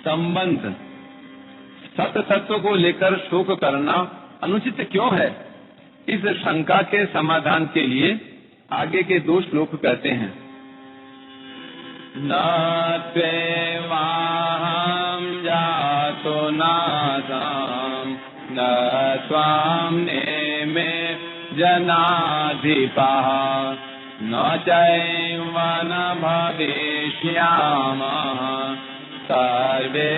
संबंध सत तत्व को लेकर शोक करना अनुचित क्यों है? इस शंका के समाधान के लिए आगे के 2 श्लोक कहते हैं। न त्वेवाहं जातो नासं न त्वां नेमे जनाधिपः न चैव न भविष्यामः सर्वे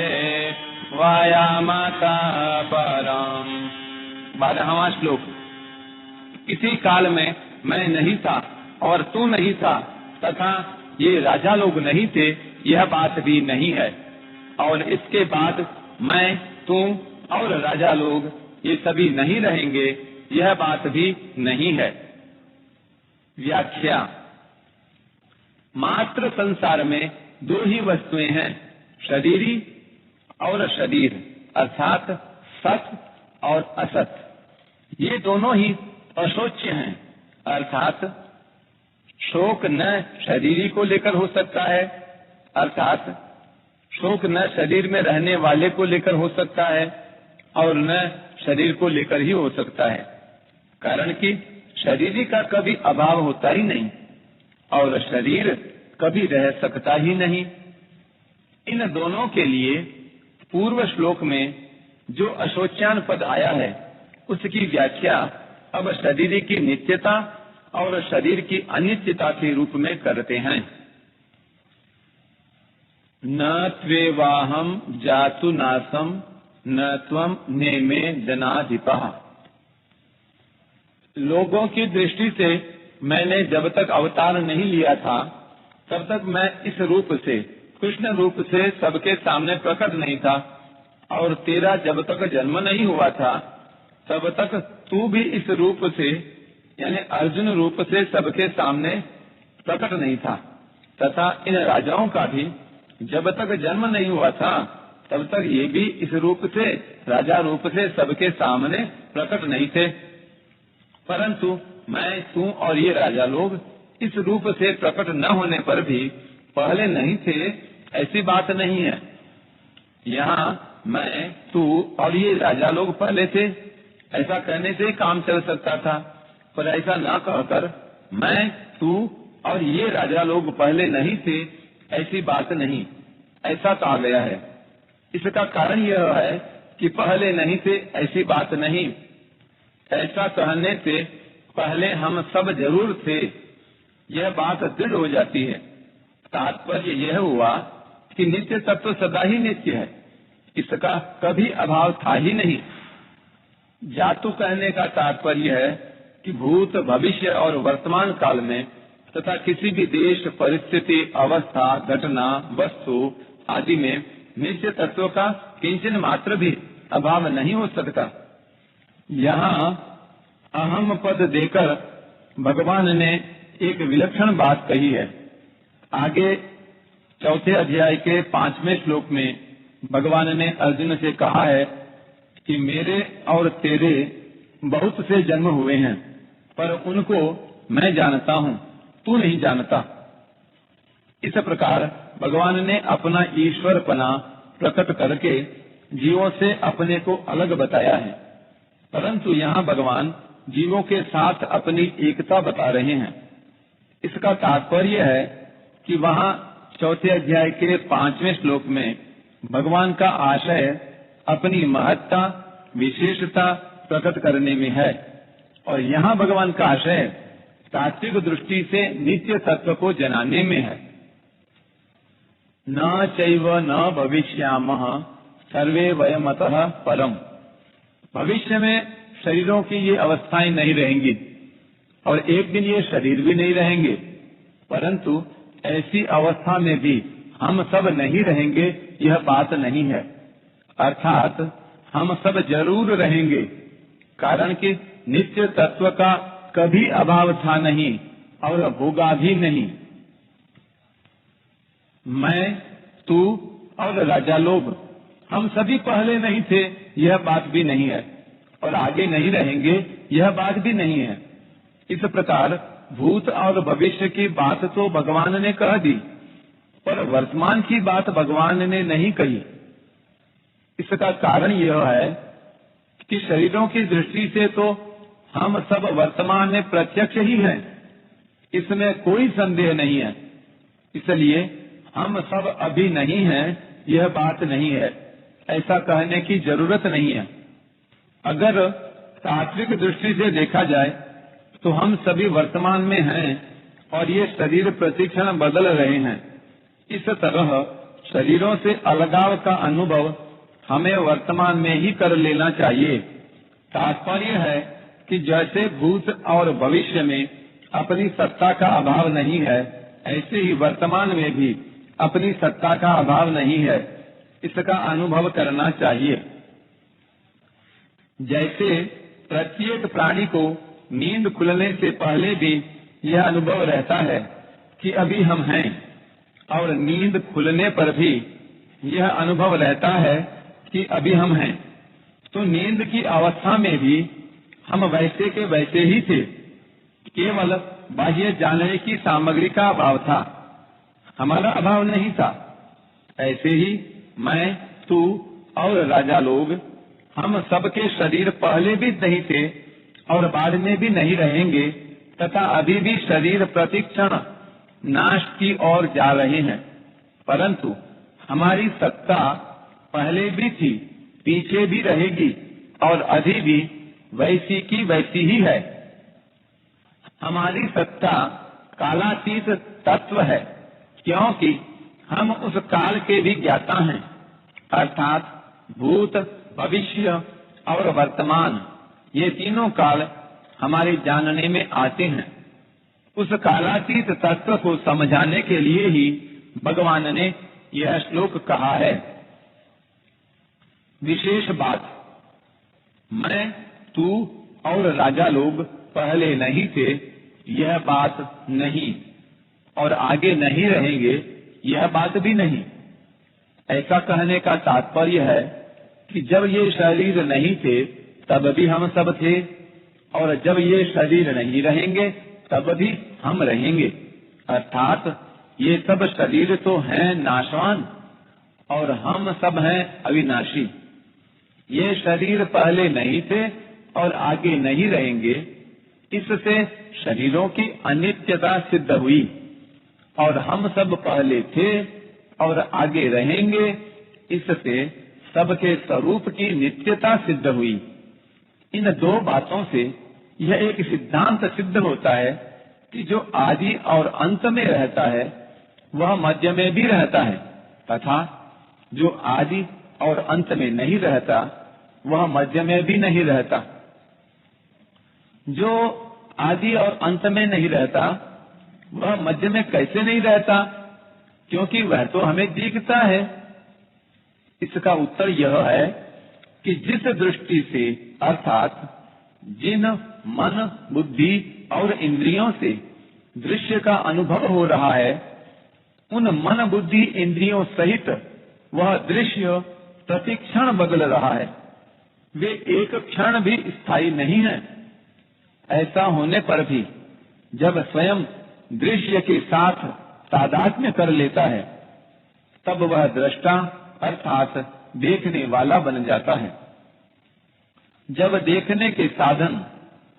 वयमतः परम्। 12वां श्लोक। किसी काल में मैं नहीं था और तू नहीं था तथा ये राजा लोग नहीं थे, यह बात भी नहीं है। और इसके बाद मैं, तू और राजा लोग ये सभी नहीं रहेंगे, यह बात भी नहीं है। व्याख्या। मात्र संसार में 2 ही वस्तुएं हैं, शरीरी और शरीर, अर्थात सत और असत। ये दोनों ही अशोच्य हैं, अर्थात शोक न शरीरी को लेकर हो सकता है, अर्थात शोक न शरीर में रहने वाले को लेकर हो सकता है और न शरीर को लेकर ही हो सकता है। कारण कि शरीरी का कभी अभाव होता ही नहीं और शरीर कभी रह सकता ही नहीं। इन दोनों के लिए पूर्व श्लोक में जो अशोच्यान पद आया है उसकी व्याख्या अब शरीर की नित्यता और शरीर की अनित्यता के रूप में करते हैं। न त्वेवाहं जातु नासं न त्वं नेमे जनाधिपः। लोगों की दृष्टि से मैंने जब तक अवतार नहीं लिया था तब तक मैं इस रूप से, कृष्ण रूप से सबके सामने प्रकट नहीं था, और तेरा जब तक जन्म नहीं हुआ था तब तक तू भी इस रूप से यानी अर्जुन रूप से सबके सामने प्रकट नहीं था, तथा इन राजाओं का भी जब तक जन्म नहीं हुआ था तब तक ये भी इस रूप से, राजा रूप से सबके सामने प्रकट नहीं थे। परंतु मैं, तू और ये राजा लोग इस रूप से प्रकट न होने पर भी पहले नहीं थे, ऐसी बात नहीं है। यहाँ मैं, तू और ये राजा लोग पहले थे, ऐसा कहने से काम चल सकता था, पर ऐसा ना कहकर मैं, तू और ये राजा लोग पहले नहीं थे, ऐसी बात नहीं, ऐसा कहा गया है। इसका कारण यह है कि पहले नहीं थे ऐसी बात नहीं, ऐसा कहने से पहले हम सब जरूर थे, यह बात दृढ़ हो जाती है। तात्पर्य यह हुआ कि नित्य तत्व सदा ही नित्य है, इसका कभी अभाव था ही नहीं। जातु कहने का तात्पर्य है कि भूत, भविष्य और वर्तमान काल में तथा किसी भी देश, परिस्थिति, अवस्था, घटना, वस्तु आदि में नित्य तत्व का किंचन मात्र भी अभाव नहीं हो सकता। यहाँ अहम पद देकर भगवान ने एक विलक्षण बात कही है। आगे 4 अध्याय के 5वें श्लोक में भगवान ने अर्जुन से कहा है कि मेरे और तेरे बहुत से जन्म हुए हैं, पर उनको मैं जानता हूँ, तू नहीं जानता। इस प्रकार भगवान ने अपना ईश्वरपना प्रकट करके जीवों से अपने को अलग बताया है, परंतु यहाँ भगवान जीवों के साथ अपनी एकता बता रहे हैं। इसका तात्पर्य है कि वहाँ 4 अध्याय के 5वें श्लोक में भगवान का आशय अपनी महत्ता, विशेषता प्रकट करने में है, और यहाँ भगवान का आशय तात्विक दृष्टि से नित्य तत्व को जनाने में है। न चैव न भविष्यामः सर्वे वयमतः परम। भविष्य में शरीरों की ये अवस्थाएं नहीं रहेंगी और एक दिन ये शरीर भी नहीं रहेंगे, परंतु ऐसी अवस्था में भी हम सब नहीं रहेंगे, यह बात नहीं है। अर्थात हम सब जरूर रहेंगे, कारण कि नित्य तत्व का कभी अभाव था नहीं और होगा भी नहीं। मैं, तू और राजा लोग हम सभी पहले नहीं थे, यह बात भी नहीं है, और आगे नहीं रहेंगे, यह बात भी नहीं है। इस प्रकार भूत और भविष्य की बात तो भगवान ने कह दी, पर वर्तमान की बात भगवान ने नहीं कही। इसका कारण यह है कि शरीरों की दृष्टि से तो हम सब वर्तमान में प्रत्यक्ष ही हैं, इसमें कोई संदेह नहीं है। इसलिए हम सब अभी नहीं हैं, यह बात नहीं है, ऐसा कहने की जरूरत नहीं है। अगर तात्विक दृष्टि से देखा जाए तो हम सभी वर्तमान में हैं और ये शरीर प्रतिक्षण बदल रहे हैं। इस तरह शरीरों से अलगाव का अनुभव हमें वर्तमान में ही कर लेना चाहिए। तात्पर्य है कि जैसे भूत और भविष्य में अपनी सत्ता का अभाव नहीं है, ऐसे ही वर्तमान में भी अपनी सत्ता का अभाव नहीं है, इसका अनुभव करना चाहिए। जैसे प्रत्येक प्राणी को नींद खुलने से पहले भी यह अनुभव रहता है कि अभी हम हैं, और नींद खुलने पर भी यह अनुभव रहता है कि अभी हम हैं, तो नींद की अवस्था में भी हम वैसे के वैसे ही थे, केवल बाह्य जानने की सामग्री का अभाव था, हमारा अभाव नहीं था। ऐसे ही मैं, तू और राजा लोग, हम सबके शरीर पहले भी नहीं थे और बाद में भी नहीं रहेंगे, तथा अभी भी शरीर प्रतिक्षण नाश की ओर जा रहे हैं। परंतु हमारी सत्ता पहले भी थी, पीछे भी रहेगी और अभी भी वैसी की वैसी ही है। हमारी सत्ता कालातीत तत्व है, क्योंकि हम उस काल के भी ज्ञाता हैं, अर्थात भूत, भविष्य और वर्तमान, ये तीनों काल हमारे जानने में आते हैं। उस कालातीत तत्व को समझाने के लिए ही भगवान ने यह श्लोक कहा है। विशेष बात, मैं, तू और राजा लोग पहले नहीं थे, यह बात नहीं, और आगे नहीं रहेंगे, यह बात भी नहीं। ऐसा कहने का तात्पर्य है कि जब ये शरीर नहीं थे तब भी हम सब थे, और जब ये शरीर नहीं रहेंगे तब भी हम रहेंगे। अर्थात ये सब शरीर तो हैं नाशवान और हम सब हैं अविनाशी। ये शरीर पहले नहीं थे और आगे नहीं रहेंगे, इससे शरीरों की अनित्यता सिद्ध हुई, और हम सब पहले थे और आगे रहेंगे, इससे सबके स्वरूप की नित्यता सिद्ध हुई। इन दो बातों से यह एक सिद्धांत सिद्ध होता है कि जो आदि और अंत में रहता है वह मध्य में भी रहता है, तथा जो आदि और अंत में नहीं रहता वह मध्य में भी नहीं रहता। जो आदि और अंत में नहीं रहता वह मध्य में कैसे नहीं रहता, क्योंकि वह तो हमें दिखता है। इसका उत्तर यह है कि जिस दृष्टि से, अर्थात जिन मन, बुद्धि और इंद्रियों से दृश्य का अनुभव हो रहा है, उन मन, बुद्धि, इंद्रियों सहित वह दृश्य प्रतिक्षण बदल रहा है, वे एक क्षण भी स्थायी नहीं है। ऐसा होने पर भी जब स्वयं दृश्य के साथ तादात्म्य कर लेता है, तब वह दृष्टा अर्थात देखने वाला बन जाता है। जब देखने के साधन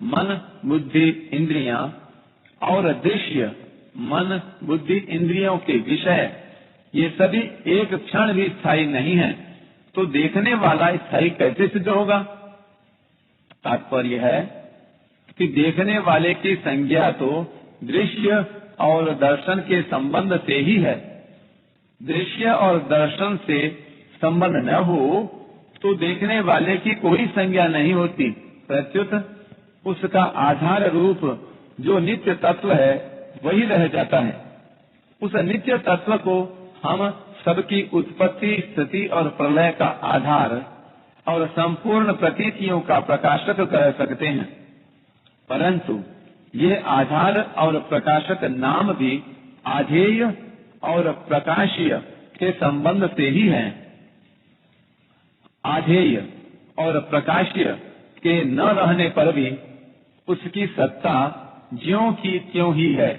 मन, बुद्धि, इंद्रियां और दृश्य मन, बुद्धि, इंद्रियों के विषय ये सभी एक क्षण भी स्थायी नहीं है, तो देखने वाला स्थायी कैसे सिद्ध होगा? तात्पर्य है कि देखने वाले की संज्ञा तो दृश्य और दर्शन के संबंध से ही है। दृश्य और दर्शन से संबंध न हो तो देखने वाले की कोई संज्ञा नहीं होती, प्रत्युत उसका आधार रूप जो नित्य तत्व है वही रह जाता है। उस नित्य तत्व को हम सबकी उत्पत्ति, स्थिति और प्रलय का आधार और संपूर्ण प्रतीतियों का प्रकाशक कह सकते हैं, परंतु ये आधार और प्रकाशक नाम भी आधेय और प्रकाशीय के संबंध से ही हैं। आधेय और प्रकाशीय के न रहने पर भी उसकी सत्ता ज्यों की त्यों ही है।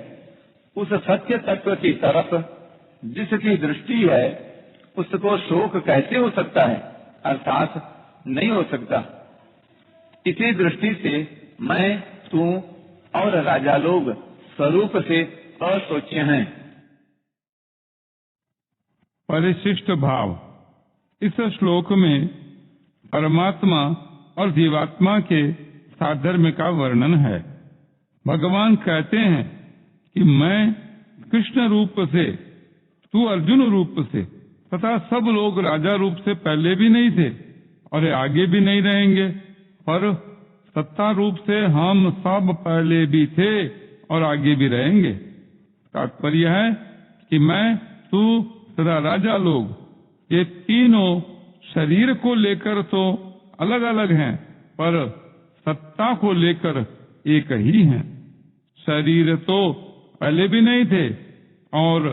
उस सत्य तत्व की तरफ जिसकी दृष्टि है उसको शोक कैसे हो सकता है? अर्थात नहीं हो सकता। इसी दृष्टि से मैं, तू और राजा लोग स्वरूप से अस्वच्छ हैं। परिशिष्ट भाव। इस श्लोक में परमात्मा और जीवात्मा के साधर्म्य का वर्णन है। भगवान कहते हैं कि मैं कृष्ण रूप से, तू अर्जुन रूप से तथा सब लोग राजा रूप से पहले भी नहीं थे और आगे भी नहीं रहेंगे, पर सत्ता रूप से हम सब पहले भी थे और आगे भी रहेंगे। तात्पर्य है कि मैं, तू तथा राजा लोग, ये तीनों शरीर को लेकर तो अलग अलग हैं, पर सत्ता को लेकर एक ही हैं। शरीर तो पहले भी नहीं थे और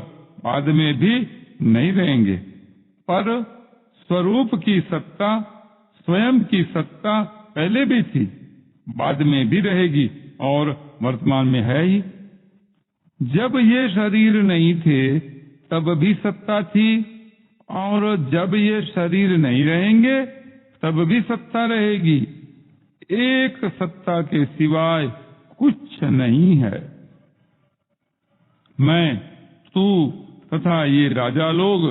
बाद में भी नहीं रहेंगे, पर स्वरूप की सत्ता, स्वयं की सत्ता पहले भी थी, बाद में भी रहेगी और वर्तमान में है ही। जब ये शरीर नहीं थे तब भी सत्ता थी, और जब ये शरीर नहीं रहेंगे तब भी सत्ता रहेगी। एक सत्ता के सिवाय कुछ नहीं है। मैं, तू तथा ये राजा लोग,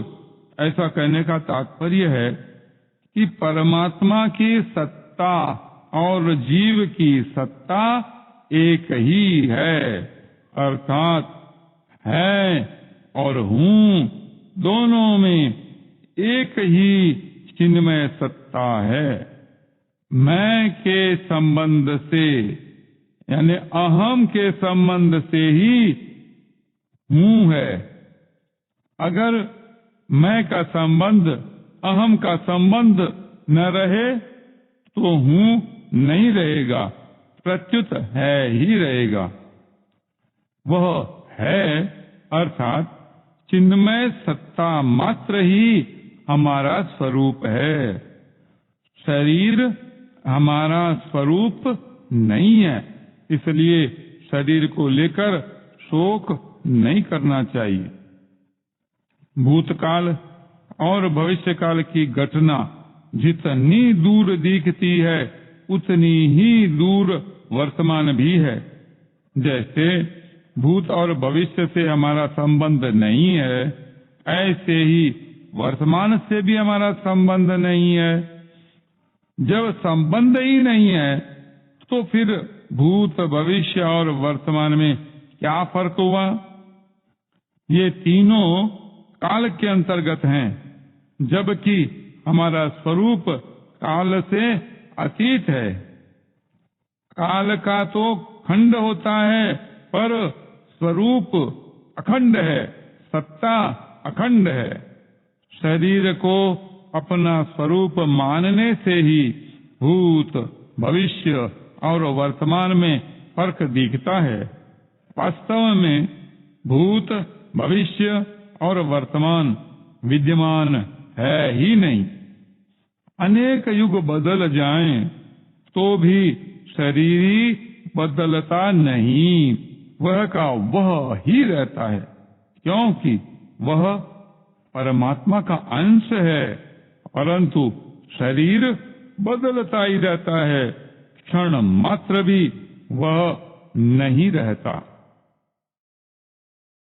ऐसा कहने का तात्पर्य है कि परमात्मा की सत्ता और जीव की सत्ता एक ही है, अर्थात है और हूँ दोनों में एक ही चिन्मय सत्ता है। मैं के संबंध से, यानी अहम के संबंध से ही हूँ है। अगर मैं का संबंध, अहम का संबंध न रहे तो हूँ नहीं रहेगा, प्रत्युत है ही रहेगा। वह है अर्थात चिन्मय सत्ता मात्र ही हमारा स्वरूप है। शरीर हमारा स्वरूप नहीं है, इसलिए शरीर को लेकर शोक नहीं करना चाहिए। भूतकाल और भविष्यकाल की घटना जितनी दूर दिखती है उतनी ही दूर वर्तमान भी है। जैसे भूत और भविष्य से हमारा संबंध नहीं है, ऐसे ही वर्तमान से भी हमारा संबंध नहीं है। जब संबंध ही नहीं है तो फिर भूत, भविष्य और वर्तमान में क्या फर्क हुआ? ये तीनों काल के अंतर्गत हैं, जबकि हमारा स्वरूप काल से अतीत है। काल का तो खंड होता है, पर स्वरूप अखंड है, सत्ता अखंड है। शरीर को अपना स्वरूप मानने से ही भूत, भविष्य और वर्तमान में फर्क दिखता है। वास्तव में भूत, भविष्य और वर्तमान विद्यमान है ही नहीं। अनेक युग बदल जाएं तो भी शरीर बदलता नहीं, वह का वह ही रहता है, क्योंकि वह परमात्मा का अंश है। परंतु शरीर बदलता ही रहता है, क्षण मात्र भी वह नहीं रहता।